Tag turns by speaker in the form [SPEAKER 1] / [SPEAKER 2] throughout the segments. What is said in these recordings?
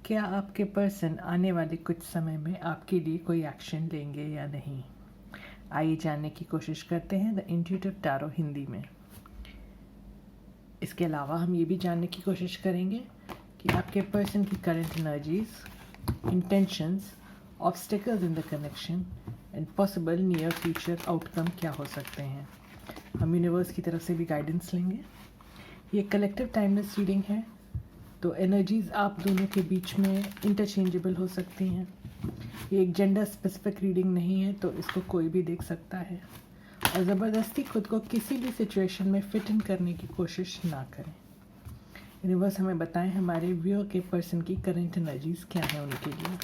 [SPEAKER 1] क्या आपके पर्सन आने वाले कुछ समय में आपके लिए कोई एक्शन लेंगे या नहीं? आइए जानने की कोशिश करते हैं द इंट्यूटिव टैरो हिंदी में। इसके अलावा हम ये भी जानने की कोशिश करेंगे कि आपके पर्सन की current energies, intentions, obstacles in the connection and possible near future outcome क्या हो सकते हैं। हम यूनिवर्स की तरफ से भी गाइडेंस लेंगे। ये कलेक्टिव टाइमलेस रीडिंग है, तो एनर्जीज़ आप दोनों के बीच में इंटरचेंजेबल हो सकती हैं। ये एक जेंडर स्पेसिफिक रीडिंग नहीं है, तो इसको कोई भी देख सकता है। और ज़बरदस्ती खुद को किसी भी सिचुएशन में फिट इन करने की कोशिश ना करें। यूनिवर्स हमें बताएं हमारे व्यूअर के पर्सन की करंट एनर्जीज़ क्या है उनके लिए।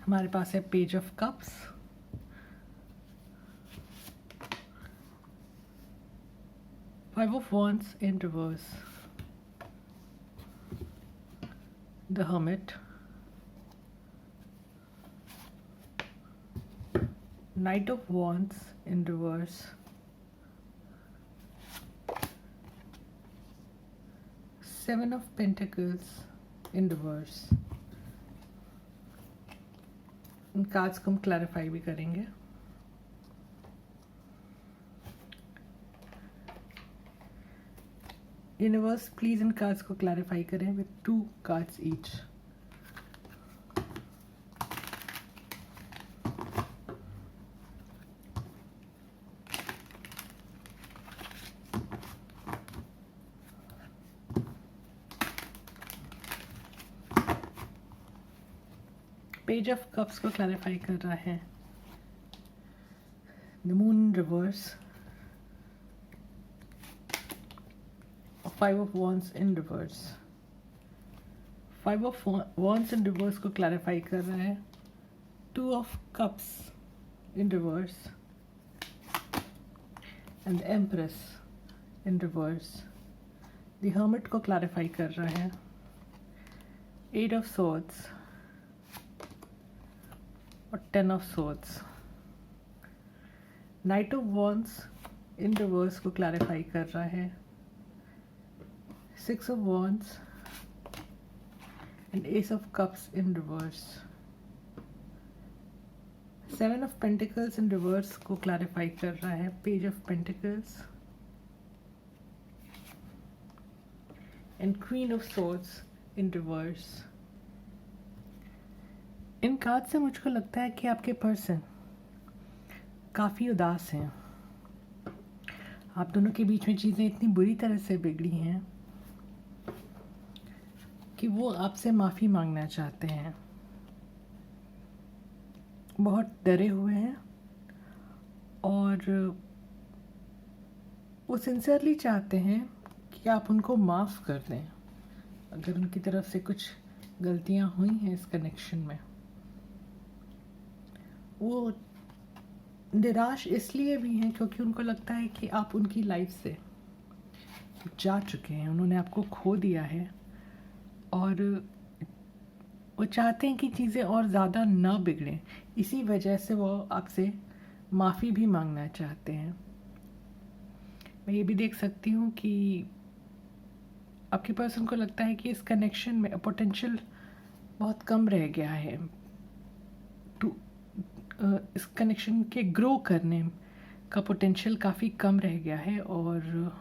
[SPEAKER 1] हमारे पास है page of cups, five of wands in reverse, the hermit, knight of wands in reverse, seven of pentacles in reverse। In cards को हम क्लैरिफाई भी करेंगे। यूनिवर्स प्लीज इन कार्ड्स को क्लैरिफाई करें with 2 cards each. Page of cups को clarify कर रहा है the moon in reverse, five of wands in reverse. Five of wands in reverse को क्लैरिफाई कर रहा है 2 of cups in reverse and the empress in reverse. The hermit को clarify कर रहा है 8 ऑफ swords और 10 of swords। Night of wands in reverse को क्लैरिफाई कर रहा है 6 of wands and S of cups in reverse. 7 of pentacles in reverse को क्लैरिफाई कर रहा है page of pentacles and queen of swords in reverse. In card से मुझको लगता है कि आपके पर्सन काफ़ी उदास हैं। आप दोनों के बीच में चीज़ें इतनी बुरी तरह से बिगड़ी हैं कि वो आपसे माफ़ी मांगना चाहते हैं। बहुत डरे हुए हैं और वो सिंसियरली चाहते हैं कि आप उनको माफ़ कर दें अगर उनकी तरफ से कुछ गलतियां हुई हैं इस कनेक्शन में। वो निराश इसलिए भी हैं क्योंकि उनको लगता है कि आप उनकी लाइफ से जा चुके हैं, उन्होंने आपको खो दिया है और वो चाहते हैं कि चीज़ें और ज़्यादा ना बिगड़ें। इसी वजह से वो आपसे माफ़ी भी मांगना चाहते हैं। मैं ये भी देख सकती हूँ कि आपके पर्सन को लगता है कि इस कनेक्शन में पोटेंशियल बहुत कम रह गया है। इस कनेक्शन के ग्रो करने का पोटेंशियल काफ़ी कम रह गया है और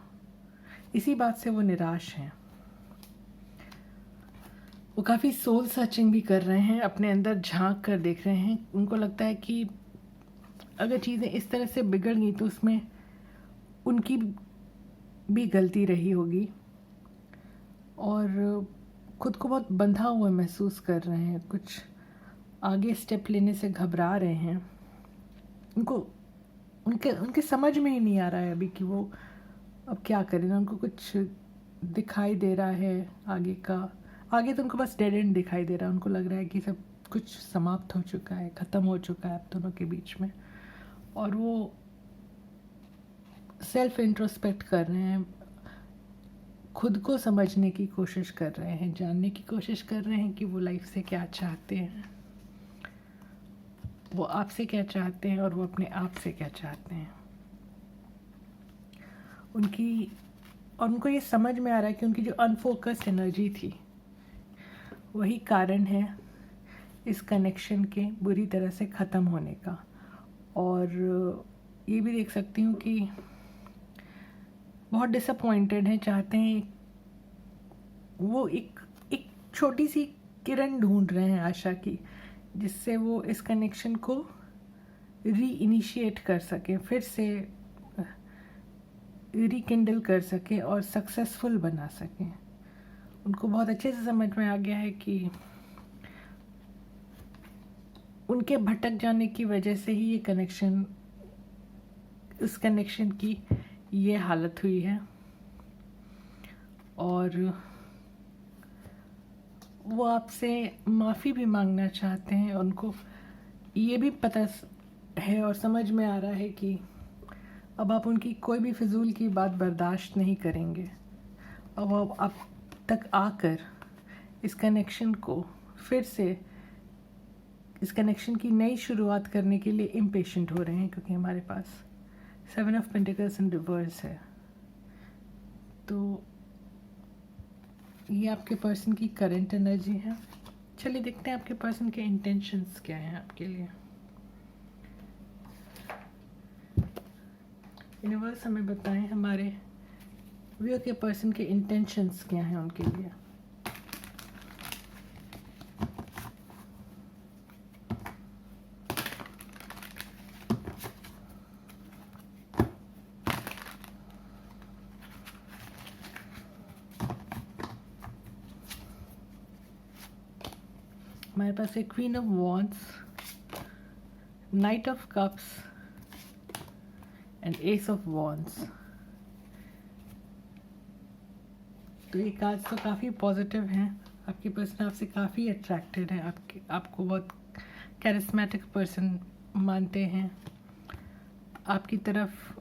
[SPEAKER 1] इसी बात से वो निराश हैं। वो काफ़ी सोल सर्चिंग भी कर रहे हैं, अपने अंदर झांक कर देख रहे हैं। उनको लगता है कि अगर चीज़ें इस तरह से बिगड़ गई तो उसमें उनकी भी गलती रही होगी और खुद को बहुत बंधा हुआ महसूस कर रहे हैं। कुछ आगे स्टेप लेने से घबरा रहे हैं। उनके समझ में ही नहीं आ रहा है अभी कि वो अब क्या करें। उनको कुछ दिखाई दे रहा है आगे तो उनको बस डेड एंड दिखाई दे रहा है। उनको लग रहा है कि सब कुछ समाप्त हो चुका है, ख़त्म हो चुका है आप दोनों के बीच में। और वो सेल्फ इंट्रोस्पेक्ट कर रहे हैं, खुद को समझने की कोशिश कर रहे हैं, जानने की कोशिश कर रहे हैं कि वो लाइफ से क्या चाहते हैं। वो आपसे क्या चाहते हैं और वो अपने आप से क्या चाहते हैं। उनको ये समझ में आ रहा है कि उनकी जो अनफोकस्ड एनर्जी थी वही कारण है इस कनेक्शन के बुरी तरह से ख़त्म होने का। और ये भी देख सकती हूँ कि बहुत डिसअपॉइंटेड हैं, चाहते हैं वो एक छोटी सी किरण ढूंढ रहे हैं आशा की, जिससे वो इस कनेक्शन को रीइनिशिएट कर सकें, फिर से रिकिंडल कर सकें और सक्सेसफुल बना सकें। उनको बहुत अच्छे से समझ में आ गया है कि उनके भटक जाने की वजह से ही ये कनेक्शन, इस कनेक्शन की ये हालत हुई है। और वो आपसे माफ़ी भी मांगना चाहते हैं। उनको ये भी पता है और समझ में आ रहा है कि अब आप उनकी कोई भी फिजूल की बात बर्दाश्त नहीं करेंगे। अब आप तक आकर इस कनेक्शन को फिर से, इस कनेक्शन की नई शुरुआत करने के लिए इम्पेशेंट हो रहे हैं, क्योंकि हमारे पास 7 ऑफ पेंटिकल्स इन रिवर्स है। तो ये आपके पर्सन की करंट एनर्जी है। चलिए देखते हैं आपके पर्सन के इंटेंशंस क्या हैं आपके लिए। यूनिवर्स हमें बताएं हमारे व्यूअर के पर्सन के इंटेंशंस क्या हैं उनके लिए। हमारे पास है queen of wands, night of cups and S of wands. तो ये कार्ड्स तो काफ़ी पॉजिटिव हैं। आपकी पर्सन आपसे काफ़ी अट्रैक्टेड है, आपको बहुत कैरिस्मेटिक पर्सन मानते हैं, आपकी तरफ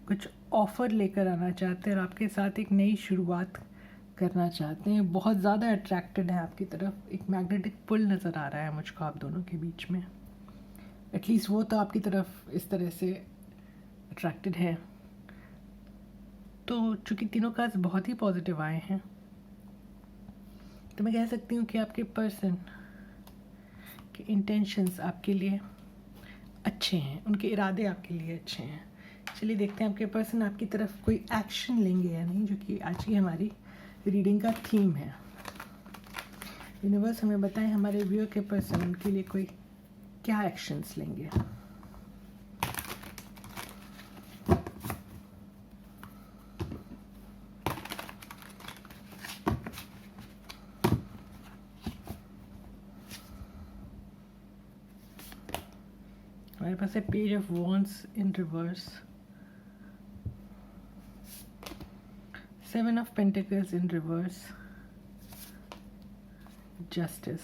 [SPEAKER 1] कुछ ऑफ़र लेकर आना चाहते हैं और आपके साथ एक नई शुरुआत करना चाहते हैं। बहुत ज़्यादा अट्रैक्टेड है आपकी तरफ। एक मैग्नेटिक पुल नज़र आ रहा है मुझको आप दोनों के बीच में। एटलीस्ट वो तो आपकी तरफ इस तरह से अट्रैक्टेड है। तो चूँकि तीनों कार्ड्स बहुत ही पॉजिटिव आए हैं, तो मैं कह सकती हूँ कि आपके पर्सन के इंटेंशंस आपके लिए अच्छे हैं, उनके इरादे आपके लिए अच्छे हैं। चलिए देखते हैं आपके पर्सन आपकी तरफ कोई एक्शन लेंगे या नहीं, जो कि आज की हमारी रीडिंग का थीम है। यूनिवर्स हमें बताएं हमारे व्यूअर के पर्सन उनके लिए कोई क्या एक्शंस लेंगे। हमारे पास है page of wands in reverse, 7 of pentacles in reverse, justice.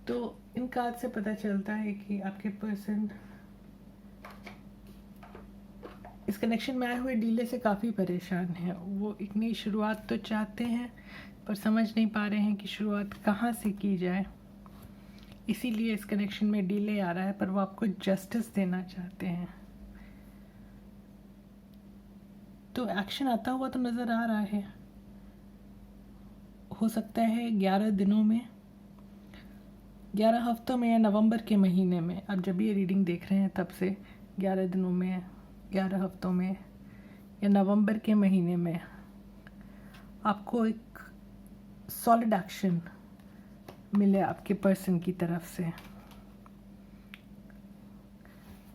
[SPEAKER 1] तो इन कार्ड से पता चलता है कि आपके पर्सन इस कनेक्शन में आए हुए डीले से काफ़ी परेशान है। वो एक नई शुरुआत तो चाहते हैं, पर समझ नहीं पा रहे हैं कि शुरुआत कहाँ से की जाए, इसीलिए इस कनेक्शन में डिले आ रहा है। पर वो आपको जस्टिस देना चाहते हैं। तो एक्शन आता हुआ तो नज़र आ रहा है। हो सकता है 11 दिनों में, 11 हफ्तों में या नवंबर के महीने में, आप जब ये रीडिंग देख रहे हैं तब से 11 दिनों में, 11 हफ्तों में या नवंबर के महीने में आपको एक सॉलिड एक्शन मिले आपके पर्सन की तरफ से।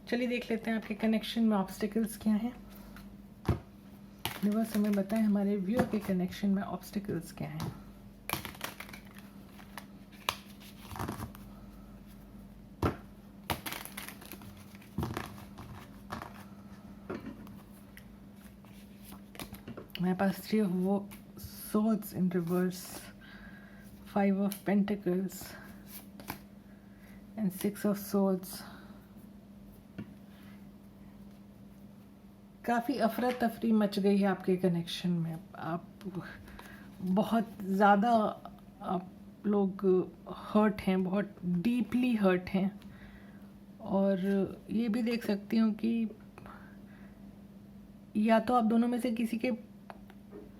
[SPEAKER 1] चलिए देख लेते हैं आपके कनेक्शन में ऑब्स्टिकल्स क्या हैं। यूनिवर्स हमें बताएं हमारे व्यूअर के कनेक्शन में ऑब्स्टिकल्स क्या हैं। मेरे पास 3 of swords in reverse, 5 of pentacles and 6 of swords। काफ़ी अफरा तफरी मच गई है आपके कनेक्शन में। आप बहुत ज़्यादा लोग हर्ट हैं, बहुत डीपली हर्ट हैं। और ये भी देख सकती हूँ कि या तो आप दोनों में से किसी के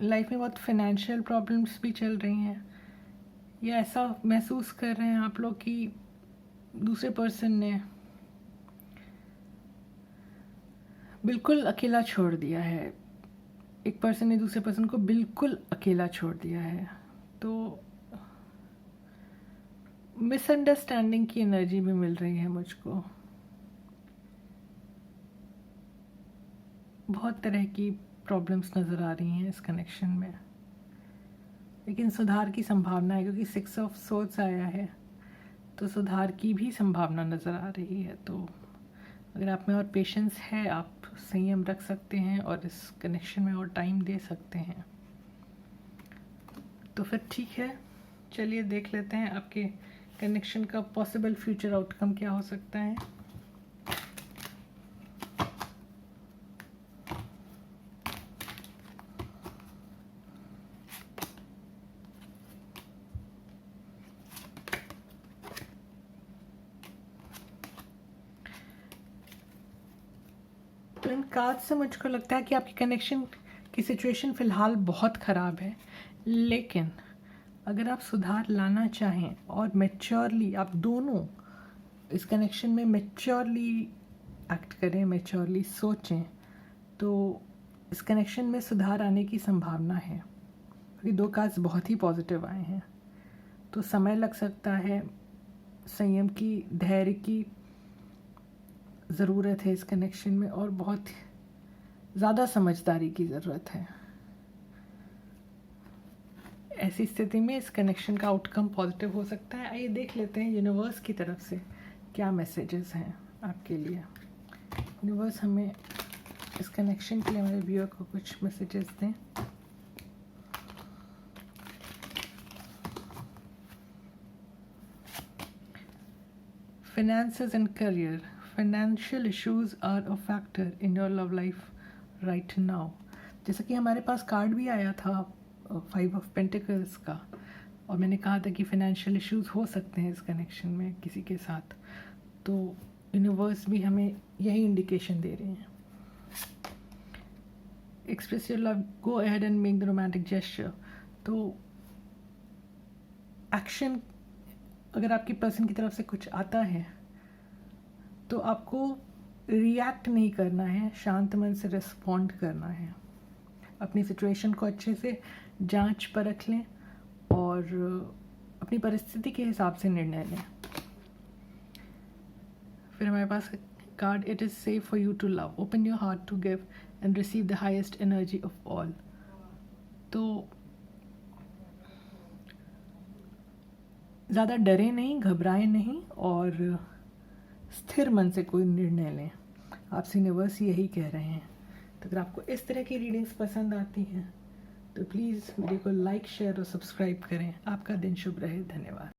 [SPEAKER 1] लाइफ में बहुत फाइनेंशियल प्रॉब्लम्स भी चल रही हैं, या ऐसा महसूस कर रहे हैं आप लोग कि दूसरे पर्सन ने बिल्कुल अकेला छोड़ दिया है। एक पर्सन ने दूसरे पर्सन को बिल्कुल अकेला छोड़ दिया है। तो मिसअंडरस्टैंडिंग की एनर्जी भी मिल रही है मुझको। बहुत तरह की प्रॉब्लम्स नज़र आ रही हैं इस कनेक्शन में, लेकिन सुधार की संभावना है, क्योंकि 6 ऑफ सोर्ड्स आया है तो सुधार की भी संभावना नज़र आ रही है। तो अगर आप में और पेशेंस है, आप संयम रख सकते हैं और इस कनेक्शन में और टाइम दे सकते हैं। तो फिर ठीक है, चलिए देख लेते हैं आपके कनेक्शन का पॉसिबल फ्यूचर आउटकम क्या हो सकता है। तो इन कार्ड से मुझको लगता है कि आपकी कनेक्शन की सिचुएशन फ़िलहाल बहुत ख़राब है, लेकिन अगर आप सुधार लाना चाहें और मैच्योरली आप दोनों इस कनेक्शन में मैच्योरली एक्ट करें, मैच्योरली सोचें, तो इस कनेक्शन में सुधार आने की संभावना है। क्योंकि 2 कार्ड्स बहुत ही पॉजिटिव आए हैं, तो समय लग सकता है, संयम की, धैर्य की ज़रूरत है इस कनेक्शन में, और बहुत ज़्यादा समझदारी की ज़रूरत है। ऐसी स्थिति में इस कनेक्शन का आउटकम पॉजिटिव हो सकता है। आइए देख लेते हैं यूनिवर्स की तरफ से क्या मैसेजेस हैं आपके लिए। यूनिवर्स हमें इस कनेक्शन के लिए हमारे व्यूअर को कुछ मैसेजेस दें। Finances and career. Financial issues are a factor in your love life right now. जैसा कि हमारे पास कार्ड भी आया था 5 ऑफ पेंटिकल्स का, और मैंने कहा था कि फाइनेंशियल इश्यूज हो सकते हैं इस कनेक्शन में किसी के साथ। तो यूनिवर्स भी हमें यही इंडिकेशन दे रहे हैं। Express your love, go ahead and make the romantic gesture. तो एक्शन, अगर आपकी पर्सन की तरफ से कुछ आता है तो आपको रिएक्ट नहीं करना है, शांत मन से रिस्पॉन्ड करना है। अपनी सिचुएशन को अच्छे से जांच परख लें और अपनी परिस्थिति के हिसाब से निर्णय लें। फिर हमारे पास card, it is safe for you to love, open your heart to give and receive the highest energy of all. तो ज़्यादा डरे नहीं, घबराए नहीं, और स्थिर मन से कोई निर्णय लें। आपसे यूनिवर्स यही कह रहे हैं। तो अगर आपको इस तरह की रीडिंग्स पसंद आती हैं तो प्लीज़ वीडियो को लाइक, शेयर और सब्सक्राइब करें। आपका दिन शुभ रहे। धन्यवाद।